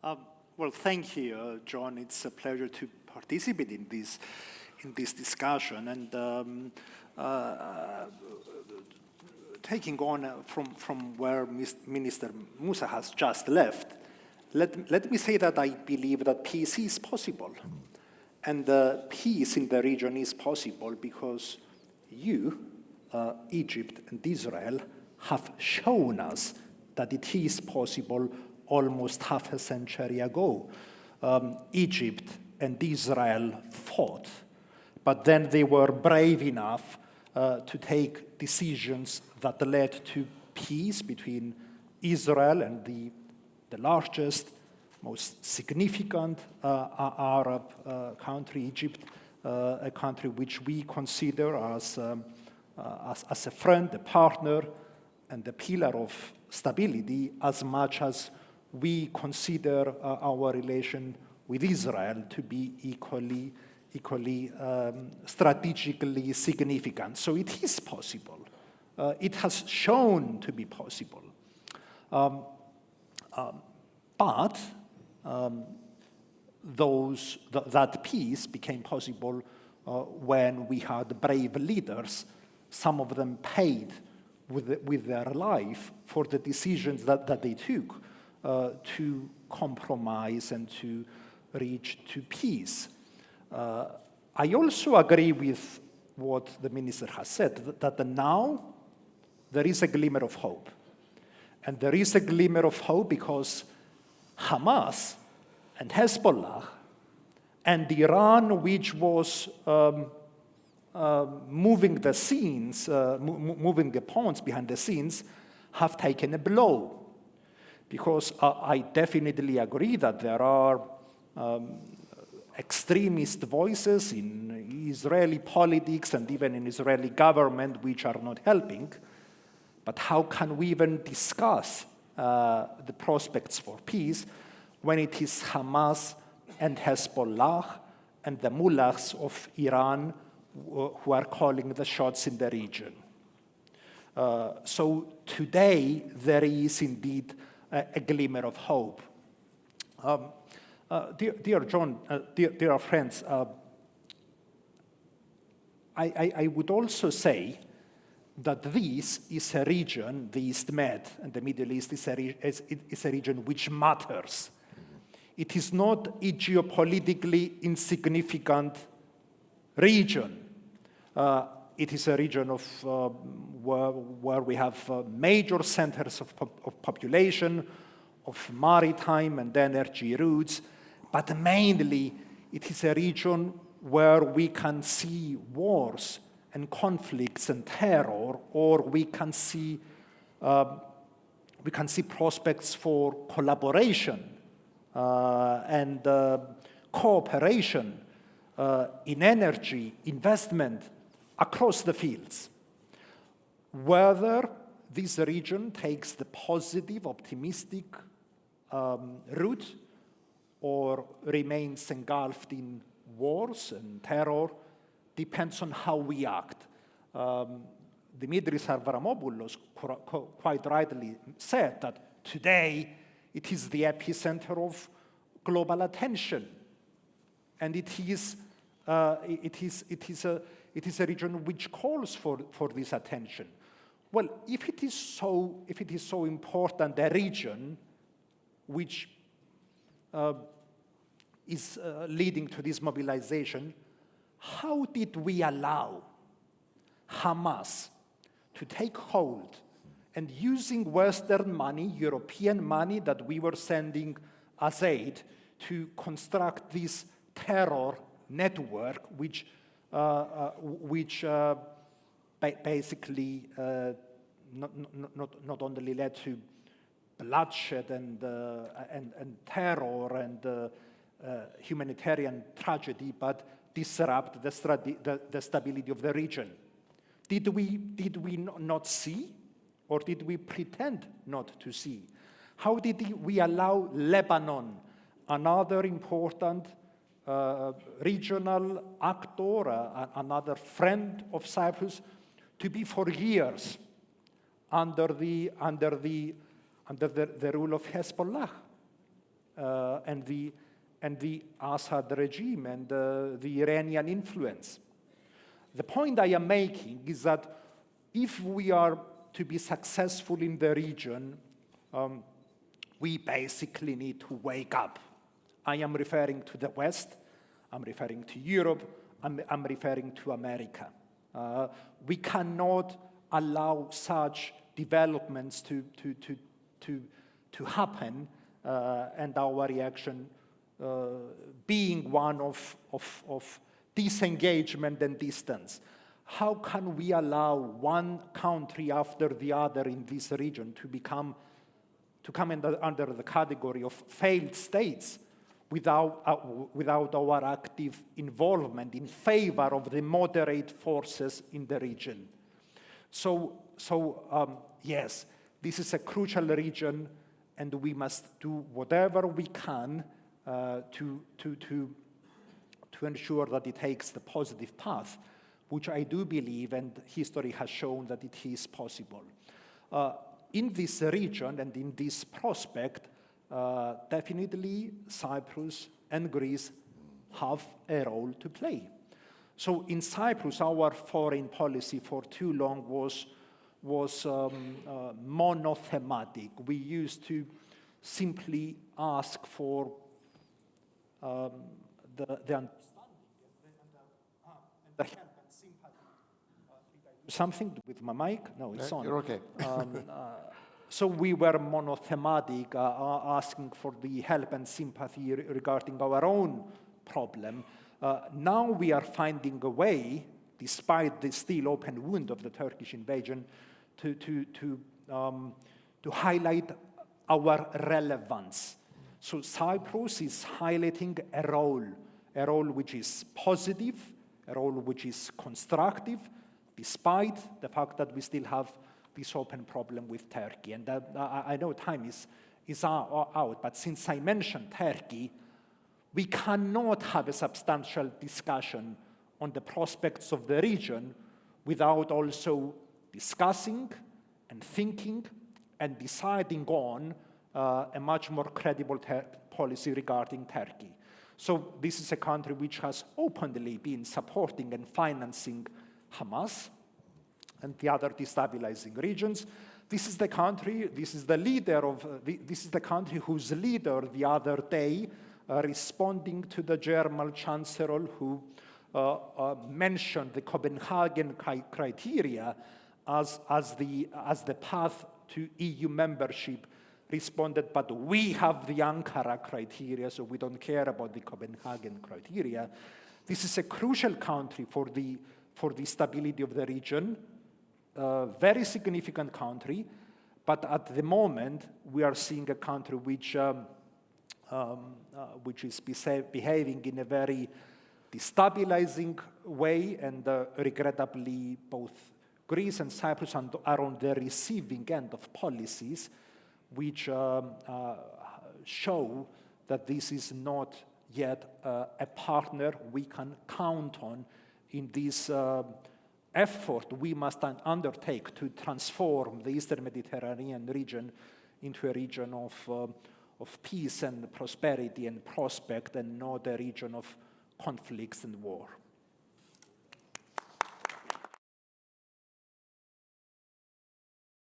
Well, thank you, John. It's a pleasure to participate in this discussion. And taking on from where Minister Musa has just left, let me say that I believe that peace is possible. And peace in the region is possible because you, Egypt and Israel, have shown us that it is possible almost half a century ago. Egypt and Israel fought, but then they were brave enough to take decisions that led to peace between Israel and the largest, most significant Arab country, Egypt, a country which we consider as a friend, a partner, and a pillar of stability, as much as we consider our relation with Israel to be equally strategically significant. So it is possible. It has shown to be possible. But that peace became possible when we had brave leaders. Some of them paid with their life for the decisions that they took to compromise and to reach to peace. I also agree with what the minister has said, that now there is a glimmer of hope. And there is a glimmer of hope because Hamas and Hezbollah and Iran, which was moving the scenes, moving the pawns behind the scenes, have taken a blow. Because I definitely agree that there are extremist voices in Israeli politics and even in Israeli government which are not helping. But how can we even discuss the prospects for peace when it is Hamas and Hezbollah and the mullahs of Iran who are calling the shots in the region? So today there is indeed a glimmer of hope. Dear John, dear friends, I would also say that this is a region, the East Med and the Middle East is a region which matters. It is not a geopolitically insignificant region. It is a region of where we have major centers of population, of maritime and energy routes, but mainly it is a region where we can see wars and conflicts and terror, or we can see prospects for collaboration and cooperation in energy, investment across the fields. Whether this region takes the positive, optimistic route or remains engulfed in wars and terror depends on how we act. Dimitris Avramopoulos quite rightly said that today it is the epicenter of global attention, and it is a region which calls for this attention. Well, if it is so important, a region which is leading to this mobilization, how did we allow Hamas to take hold and using Western money, European money that we were sending as aid to construct this terror network, which basically not only led to bloodshed and terror and humanitarian tragedy, but disrupt the stability of the region? Did we not see, or did we pretend not to see? How did we allow Lebanon, another important regional actor, another friend of Cyprus, to be for years under the rule of Hezbollah? and the Assad regime and the Iranian influence. The point I am making is that if we are to be successful in the region, we basically need to wake up. I am referring to the West, I'm referring to Europe, I'm referring to America. We cannot allow such developments to happen, and our reaction being one of disengagement and distance. How can we allow one country after the other in this region to come under the category of failed states without our active involvement in favor of the moderate forces in the region? Yes, this is a crucial region, and we must do whatever we can to ensure that it takes the positive path, which I do believe, and history has shown that it is possible. In this region and in this prospect, definitely Cyprus and Greece have a role to play. So in Cyprus, our foreign policy for too long was monothematic. We used to simply ask for the understanding and the help and sympathy. Something with my mic? No, it's on. You're okay. So we were monothematic, asking for the help and sympathy regarding our own problem. Now we are finding a way, despite the still open wound of the Turkish invasion, to highlight our relevance. So Cyprus is highlighting a role which is positive, a role which is constructive, despite the fact that we still have this open problem with Turkey. And I know time is out, but since I mentioned Turkey, we cannot have a substantial discussion on the prospects of the region without also discussing and thinking and deciding on a much more credible policy regarding Turkey. So this is a country which has openly been supporting and financing Hamas and the other destabilizing regions. This is the country, this is the country whose leader the other day, responding to the German Chancellor who mentioned the Copenhagen criteria as the path to EU membership, responded, but we have the Ankara criteria, so we don't care about the Copenhagen criteria. This is a crucial country for the stability of the region, very significant country, but at the moment we are seeing a country which is behaving in a very destabilizing way, and regrettably both Greece and Cyprus are on the receiving end of policies which show that this is not yet a partner we can count on in this effort we must undertake to transform the Eastern Mediterranean region into a region of peace and prosperity and prospect, and not a region of conflicts and war.